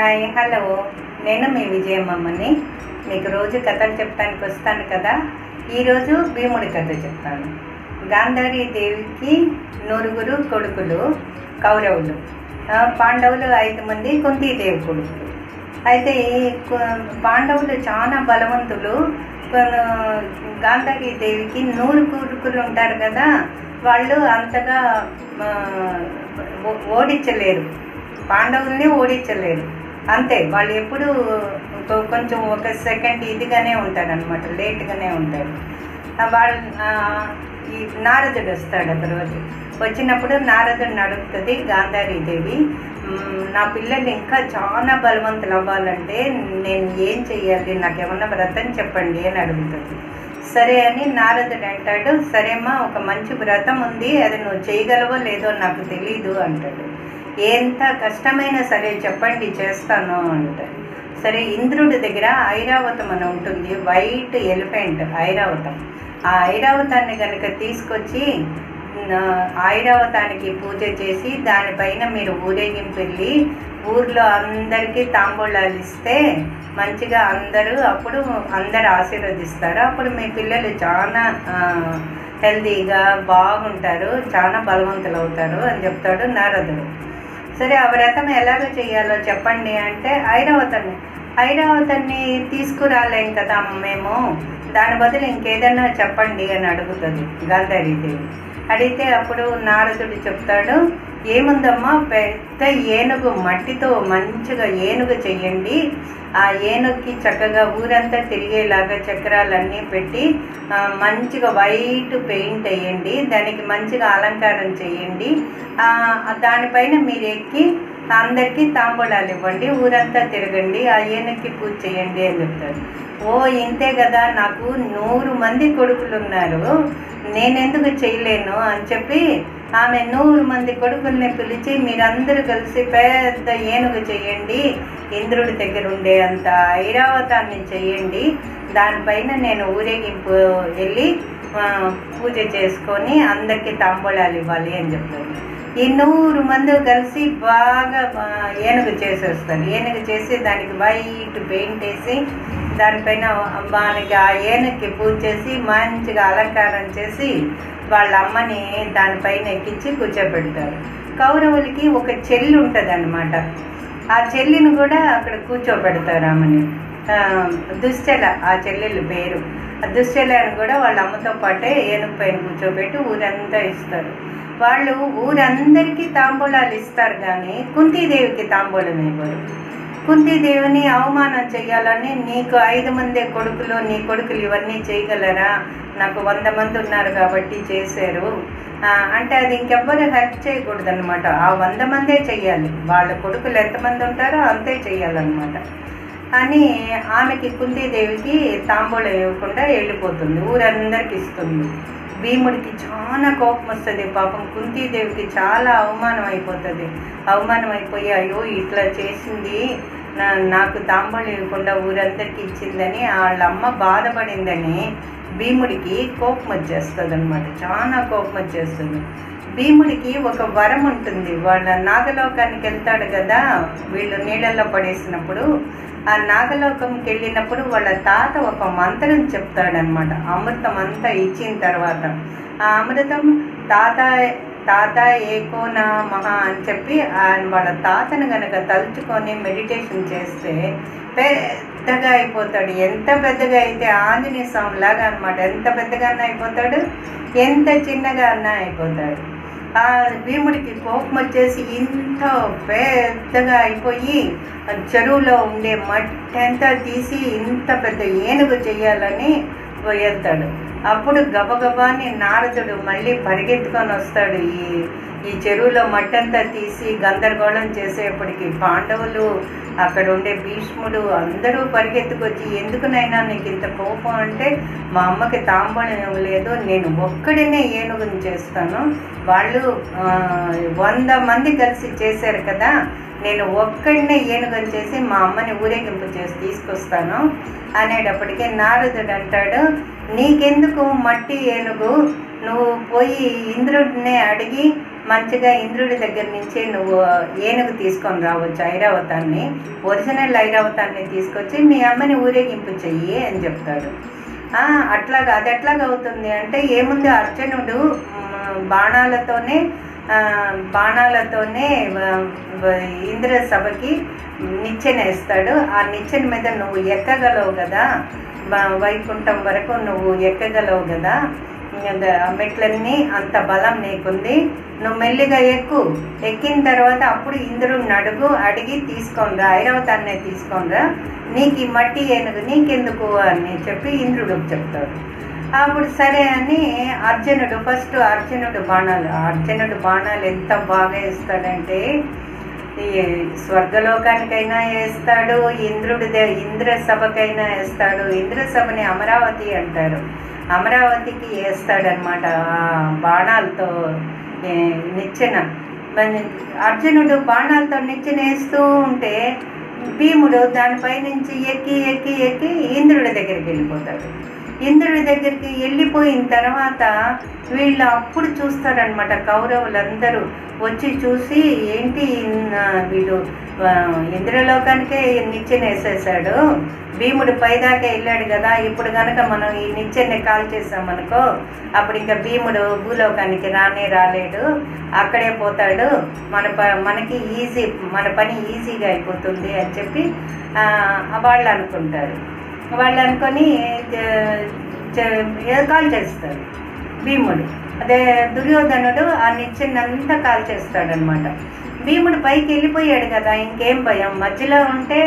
Hi hello, నేను మీ విజయమ్మని. మీకు రోజు కథలు చెప్పడానికి వస్తాను కదా. ఈరోజు భీముడి కథ చెప్తాను. గాంధారీ దేవికి 9 కొడుకులు కౌరవులు, పాండవులు 5 మంది కుంతీదేవి కొడుకులు. అయితే పాండవులు చాలా బలవంతులు. గాంధారీ దేవికి 100 కొడుకులు ఉంటారు కదా, వాళ్ళు అంతగా ఓడించలేరు, పాండవుల్ని ఓడించలేరు. అంతే, వాళ్ళు ఎప్పుడు కొంచెం ఒక సెకండ్ ఇదిగానే ఉంటారు అనమాట, లేట్గానే ఉంటారు. వాళ్ళు ఈ నారదుడు వస్తాడు ఒకరోజు. వచ్చినప్పుడు నారదుడిని అడుగుతుంది గాంధారీదేవి, నా పిల్లలు ఇంకా చాలా బలవంతులు అవ్వాలంటే నేను ఏం చెయ్యాలి, నాకేమన్నా వ్రతం చెప్పండి అని అడుగుతుంది. సరే అని నారదుడు అంటాడు, సరేమ్మా, ఒక మంచి వ్రతం ఉంది, అది నువ్వు చేయగలవో లేదో నాకు తెలీదు అంటాడు. ఎంత కష్టమైనా సరే చెప్పండి, చేస్తాను అంటాడు. సరే, ఇంద్రుడి దగ్గర ఐరావతం అని ఉంటుంది, వైట్ ఎలిఫెంట్ ఐరావతం. ఆ ఐరావతాన్ని కనుక తీసుకొచ్చి ఐరావతానికి పూజ చేసి దానిపైన మీరు ఊరేగింపు వెళ్ళి ఊర్లో అందరికీ తాంబూలాలు ఇస్తే మంచిగా అప్పుడు అందరు ఆశీర్వదిస్తారు. అప్పుడు మీ పిల్లలు చాలా హెల్తీగా బాగుంటారు, చాలా బలవంతులు అవుతారు అని చెప్తాడు నారదుడు. సరే, ఆ వ్రతం ఎలాగ చేయాలో చెప్పండి అంటే ఐరావతాన్ని తీసుకురాలేం కదా మేము, దాని బదులు ఇంకేదన్నా చెప్పండి అని అడుగుతుంది గాంధారీదేవి. అడిగితే అప్పుడు నారదుడు చెప్తాడు, ఏముందమ్మా, పెద్ద ఏనుగు, మట్టితో మంచిగా ఏనుగు చెయ్యండి, ఆ ఏనుగుకి చక్కగా ఊరంతా తిరిగేలాగా చక్రాలన్నీ పెట్టి మంచిగా వైట్ పెయింట్ వేయండి, దానికి మంచిగా అలంకారం చేయండి, దానిపైన మీరు ఎక్కి అందరికీ తాంబూలాలు ఇవ్వండి, ఊరంతా తిరగండి, ఆ ఏనుగుకి పూజ చేయండి అని చెప్తారు. ఓ, ఇంతే కదా, నాకు 100 మంది కొడుకులు ఉన్నారు, నేనెందుకు చేయలేను అని చెప్పి ఆమె 100 మంది కొడుకుల్ని పిలిచి మీరందరూ కలిసి పెద్ద ఏనుగు చేయండి, ఇంద్రుడి దగ్గర ఉండే అంత ఐరావతాన్ని చేయండి, దానిపైన నేను ఊరేగింపు వెళ్ళి పూజ చేసుకొని అందరికీ తాంబూలాలు ఇవ్వాలి అని చెప్తాను. ఈ 100 మంది కలిసి బాగా ఏనుగు చేసేస్తారు. ఏనుగు చేసి దానికి వైట్ పెయింట్ వేసి దానిపైన మనకి ఆ ఏనుగుకి పూజ చేసి మంచిగా అలంకారం చేసి వాళ్ళ అమ్మని దానిపైన ఎక్కించి కూర్చోబెడతారు. కౌరవులకి ఒక చెల్లి ఉంటుంది అన్నమాట, ఆ చెల్లిని కూడా అక్కడ కూర్చోబెడతారు. ఆమెని దుశ్చల, ఆ చెల్లెలు పేరు. ఆ దుశ్చలని కూడా వాళ్ళ అమ్మతో పాటే ఏనుగు పైన కూర్చోబెట్టి ఊరంతా ఇస్తారు. వాళ్ళు ఊరందరికీ తాంబూలాలు ఇస్తారు, కానీ కుంతీదేవికి తాంబూలం ఇవ్వరు. కుంతీదేవిని అవమానం చేయాలని, నీకు 5 మందే కొడుకులు, నీ కొడుకులు ఇవన్నీ చేయగలరా, నాకు 100 మంది ఉన్నారు కాబట్టి చేశారు అంటే అది ఇంకెవ్వరు హెల్ప్ చేయకూడదు అనమాట, ఆ 100 మందే చెయ్యాలి, వాళ్ళ కొడుకులు ఎంతమంది ఉంటారో అంతే చెయ్యాలన్నమాట అని ఆమెకి కుంతీదేవికి తాంబూలం ఇవ్వకుండా వెళ్ళిపోతుంది, ఊరందరికి ఇస్తుంది. భీముడికి చాలా కోపం వస్తుంది. పాపం కుంతీదేవికి చాలా అవమానం అయిపోయి, అయ్యో ఇట్లా చేసింది, నాకు తాంబూలం ఇవ్వకుండా ఊరందరికీ ఇచ్చిందని వాళ్ళ అమ్మ బాధపడిందని భీముడికి కోపం వచ్చేస్తుంది అనమాట, చాలా కోపం వచ్చేస్తుంది. భీముడికి ఒక వరం ఉంటుంది, వాళ్ళ నాగలోకానికి వెళ్తాడు కదా, వీళ్ళు నీళ్ళల్లో పడేసినప్పుడు ఆ నాగలోకంకి వెళ్ళినప్పుడు వాళ్ళ తాత ఒక మంత్రం చెప్తాడనమాట. అమృతం అంతా ఇచ్చిన తర్వాత ఆ అమృతం తాత ఏకో నా మహా అని చెప్పి వాళ్ళ తాతను కనుక తలుచుకొని మెడిటేషన్ చేస్తే పెద్దగా అయిపోతాడు. ఎంత పెద్దగా అయితే ఆంజనేయ స్వామి లాగా అనమాట, ఎంత పెద్దగా అన్నా అయిపోతాడు, ఎంత చిన్నగా అన్నా అయిపోతాడు. ఆ భీముడికి కోపం వచ్చేసి ఇంత పెద్దగా అయిపోయి చెరువులో ఉండే మట్టి అంతా తీసి ఇంత పెద్ద ఏనుగు చేయాలని వెళ్తాడు. అప్పుడు గబగబాని నారదుడు మళ్ళీ పరిగెత్తుకొని వస్తాడు. ఈ చెరువులో మట్టంతా తీసి గందరగోళం చేసేప్పటికి పాండవులు, అక్కడ ఉండే భీష్ముడు అందరూ పరిగెత్తుకొచ్చి, ఎందుకునైనా నీకు ఇంత కోపం అంటే, మా అమ్మకి తాంబూలం ఇవ్వలేదు, నేను ఒక్కడినే ఏనుగుని చేస్తాను, వాళ్ళు 100 మంది కలిసి చేశారు కదా, నేను ఒక్కడినే ఏనుగని చేసి మా అమ్మని ఊరేగింపు చేసి తీసుకొస్తాను అనేటప్పటికీ నారదుడు అంటాడు, నీకెందుకు మట్టి ఏనుగు, నువ్వు పోయి ఇంద్రుడినే అడిగి మంచిగా ఇంద్రుడి దగ్గర నుంచి నువ్వు ఏనుగు తీసుకొని రావచ్చు, ఐరావతాన్ని, ఒరిజినల్ ఐరావతాన్ని తీసుకొచ్చి మీ అమ్మని ఊరేగింపు చెయ్యి అని చెప్తాడు. అట్లాగా అది ఎట్లాగా అవుతుంది అంటే ఏముంది, అర్జునుడు బాణాలతోనే ఇంద్ర సభకి నిచ్చెన వేస్తాడు. ఆ నిచ్చెన మీద నువ్వు ఎక్కగలవు కదా, వైకుంఠం వరకు నువ్వు ఎక్కగలవు కదా, మెట్లన్నీ అంత బలం నీకుంది, నువ్వు మెల్లిగా ఎక్కిన తర్వాత అప్పుడు ఇంద్రుడిని అడిగి తీసుకొనిరా, ఐరావతాన్నే తీసుకొనిరా, నీకు ఈ మట్టి ఏనుగు నీకెందుకు అని చెప్పి ఇంద్రుడు చెప్తాడు. అప్పుడు సరే అని అర్జునుడు బాణాలు ఎంత బాగా వేస్తాడంటే స్వర్గలోకానికైనా వేస్తాడు, ఇంద్ర సభకైనా వేస్తాడు. ఇంద్ర సభని అమరావతి అంటారు, అమరావతికి వేస్తాడనమాట బాణాలతో నిచ్చెన. అర్జునుడు బాణాలతో నిచ్చెన వేస్తూ ఉంటే భీముడు దానిపై నుంచి ఎక్కి ఇంద్రుడి దగ్గరికి వెళ్ళిపోతాడు. ఇంద్రుడి దగ్గరికి వెళ్ళిపోయిన తర్వాత వీళ్ళు అప్పుడు చూస్తారనమాట, కౌరవులందరూ వచ్చి చూసి ఏంటి వీడు ఇంద్రలోకానికే నిచ్చెన వేసేసాడు, భీముడు పైదాకా వెళ్ళాడు కదా, ఇప్పుడు కనుక మనం ఈ నిచ్చెన్ని కాల్ చేసామనుకో అప్పుడు ఇంకా భీముడు భూలోకానికి రాలేడు, అక్కడే పోతాడు, మన పని ఈజీగా అయిపోతుంది అని చెప్పి వాళ్ళు అనుకుంటారు. వాళ్ళు అనుకొని కాల్ చేస్తారు భీముడు. అదే దుర్యోధనుడు ఆ నిచ్చెనంతా కాల్ చేస్తాడనమాట. భీముడు పైకి వెళ్ళిపోయాడు కదా, ఇంకేం భయం, మధ్యలో ఉంటే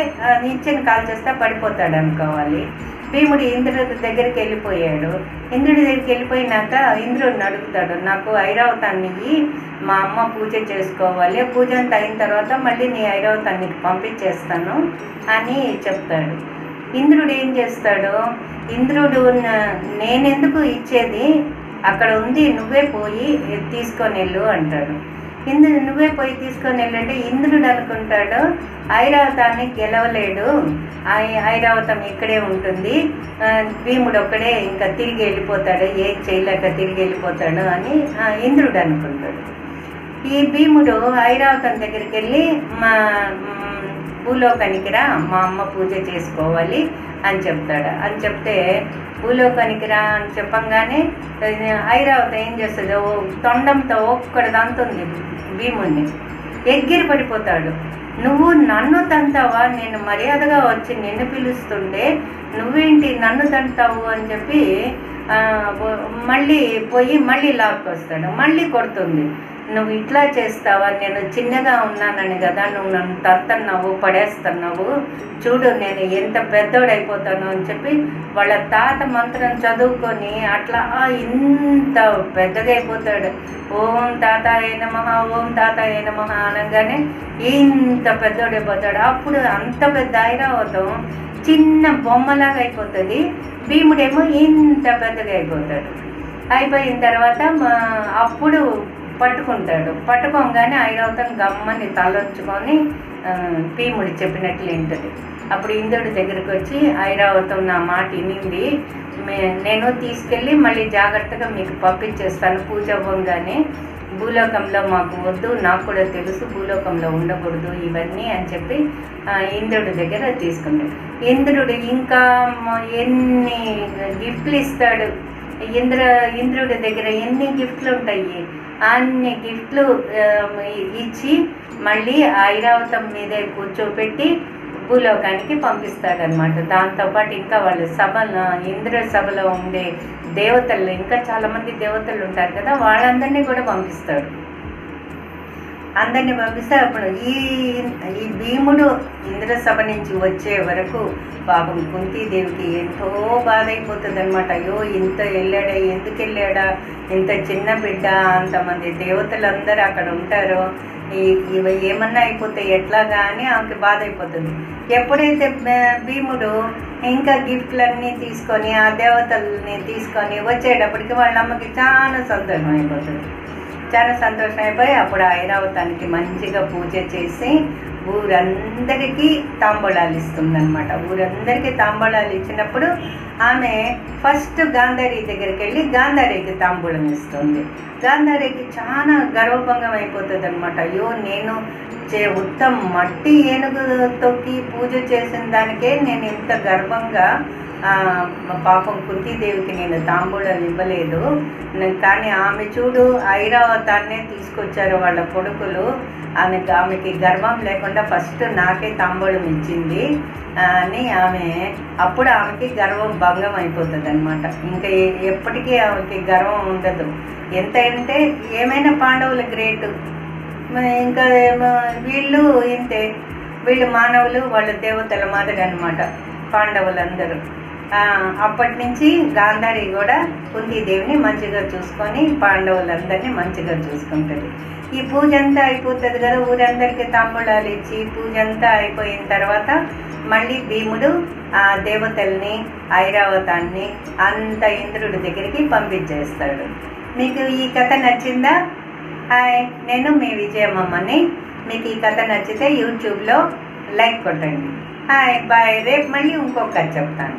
నిచ్చెన కాల్ చేస్తే పడిపోతాడు అనుకోవాలి. భీముడు ఇంద్రుడి దగ్గరికి వెళ్ళిపోయాడు. ఇంద్రుడి దగ్గరికి వెళ్ళిపోయినాక ఇంద్రుడిని అడుగుతాడు, నాకు ఐరావతాన్ని మా అమ్మ పూజ చేసుకోవాలి, పూజ అంతా అయిన తర్వాత మళ్ళీ నీ ఐరావతాన్ని పంపించేస్తాను అని చెప్తాడు. ఇంద్రుడు ఏం చేస్తాడు, ఇంద్రుడు నేనెందుకు ఇచ్చేది, అక్కడ ఉంది, నువ్వే పోయి తీసుకొని వెళ్ళు అంటాడు. నువ్వే పోయి తీసుకొని వెళ్ళంటే ఇంద్రుడు అనుకుంటాడు ఐరావతాన్ని గెలవలేడు, ఐరావతం ఇక్కడే ఉంటుంది, భీముడు ఒక్కడే ఇంకా తిరిగి వెళ్ళిపోతాడు, ఏం చేయలేక తిరిగి వెళ్ళిపోతాడు అని ఇంద్రుడు అనుకుంటాడు. ఈ భీముడు ఐరావతం దగ్గరికి వెళ్ళి భూలోకానికి రా, మా అమ్మ పూజ చేసుకోవాలి అని చెప్తాడు. అని చెప్తే భూలోకానికి రా అని చెప్పంగానే ఐరావతం ఏం చేస్తుంది, తొండంతో ఒక్కడిదంతుంది భీముడిని, ఎగిరి పడిపోతాడు. నువ్వు నన్ను తంతావా, నేను మర్యాదగా వచ్చి నిన్ను పిలుస్తుంటే నువ్వేంటి నన్ను తంతావు అని చెప్పి మళ్ళీ లాక్కొస్తాడు, మళ్ళీ కొడుతుంది. నువ్వు ఇట్లా చేస్తావా, నేను చిన్నగా ఉన్నానని కదా నువ్వు నన్ను తంతన్నావు, పడేస్తున్నావు, చూడు నేను ఎంత పెద్దోడైపోతాను అని చెప్పి వాళ్ళ తాత మంత్రం చదువుకొని అట్లా ఇంత పెద్దగా అయిపోతాడు. ఓం తాతాయ నమః, ఓం తాతాయ నమః అనగానే ఇంత పెద్దోడైపోతాడు. అప్పుడు అంత పెద్ద ఐరావతం చిన్న బొమ్మలాగా అయిపోతుంది, భీముడేమో ఇంత పెద్దగా అయిపోయిన తర్వాత అప్పుడు పట్టుకోగానే ఐరావతం గమ్మని తలొంచుకొని భీముడు చెప్పినట్లు వింటుంది. అప్పుడు ఇంద్రుడి దగ్గరికి వచ్చి ఐరావతం నా మాట వినింది, నేను తీసుకెళ్ళి మళ్ళీ జాగ్రత్తగా మీకు పంపించేస్తాను, పూజ అవ్వగానే భూలోకంలో మాకు వద్దు, నాకు కూడా తెలుసు భూలోకంలో ఉండకూడదు ఇవన్నీ అని చెప్పి ఇంద్రుడి దగ్గర తీసుకుంటాడు. ఇంద్రుడు ఇంకా ఎన్ని గిఫ్ట్లు ఇస్తాడు, ఇంద్రుడి దగ్గర ఎన్ని గిఫ్ట్లు ఉంటాయి, అన్ని గిఫ్ట్లు ఇచ్చి మళ్ళీ ఐరావతం మీదే కూర్చోపెట్టి భూలోకానికి పంపిస్తాడనమాట. దాంతోపాటు ఇంకా వాళ్ళు ఇంద్ర సభలో ఉండే దేవతలు, ఇంకా చాలామంది దేవతలు ఉంటారు కదా, వాళ్ళందరినీ కూడా పంపిస్తాడు. అందరినీ పంపిస్తే అప్పుడు ఈ భీముడు ఇంద్ర సభ నుంచి వచ్చే వరకు పాపం కుంతీదేవికి ఎంతో బాధ అయిపోతుంది అనమాట. అయ్యో ఇంత వెళ్ళాడా, ఎందుకు వెళ్ళాడా, ఇంత చిన్న బిడ్డ, అంతమంది దేవతలందరూ అక్కడ ఉంటారు, ఇవి ఏమన్నా అయిపోతే ఎట్లాగా అని ఆమెకి బాధ అయిపోతుంది. ఎప్పుడైతే భీముడు ఇంకా గిఫ్ట్లన్నీ తీసుకొని ఆ దేవతల్ని తీసుకొని వచ్చేటప్పటికి వాళ్ళ అమ్మకి చాలా సంతోషం అయిపోతుంది. చాలా సంతోషం అయిపోయి అప్పుడు ఐరావతానికి మంచిగా పూజ చేసి ఊరందరికీ తాంబూలాలు ఇస్తుందన్నమాట. ఊరందరికీ తాంబూలాలు ఇచ్చినప్పుడు ఆమె ఫస్ట్ గాంధారి దగ్గరికి వెళ్ళి గాంధారికి తాంబూలం ఇస్తుంది. గాంధారికి చాలా గర్వభంగం అయిపోతుంది అనమాట. అయ్యో, నేను ఉత్తమ మట్టి ఏనుగు తొక్కి పూజ చేసిన దానికే నేను ఇంత గర్వంగా పాపం కుంతీదేవికి నేను తాంబూలాలు ఇవ్వలేదు, కానీ ఆమె చూడు ఐరావతాన్నే తీసుకొచ్చారు వాళ్ళ కొడుకులు, ఆమెకి గర్వం లేకుండా ఫస్ట్ నాకే తాంబూలం ఇచ్చింది అని అప్పుడు ఆమెకి గర్వం భంగం అయిపోతుంది అనమాట. ఇంకా ఎప్పటికీ ఆమెకి గర్వం ఉండదు. ఎంత అంటే ఏమైనా పాండవులు గ్రేటు, ఇంకా వీళ్ళు ఇంతే, వీళ్ళు మానవులు, వాళ్ళు దేవతల మాదిరి అనమాట పాండవులందరూ. అప్పటి నుంచి గాంధారి కూడా కుంతీదేవిని మంచిగా చూసుకొని పాండవులందరినీ మంచిగా చూసుకుంటుంది. ఈ పూజ అంతా అయిపోతుంది కదా, ఊరందరికీ తాంబూలాలు ఇచ్చి పూజ అంతా అయిపోయిన తర్వాత మళ్ళీ భీముడు ఆ దేవతల్ని ఐరావతాన్ని అంత ఇంద్రుడి దగ్గరికి పంపించేస్తాడు. మీకు ఈ కథ నచ్చిందా? హాయ్, నేను మీ విజయమ్మని. మీకు ఈ కథ నచ్చితే యూట్యూబ్లో లైక్ కొట్టండి. Hi, bye. రేపు మళ్ళీ ఇంకొక కథ చెప్తాను.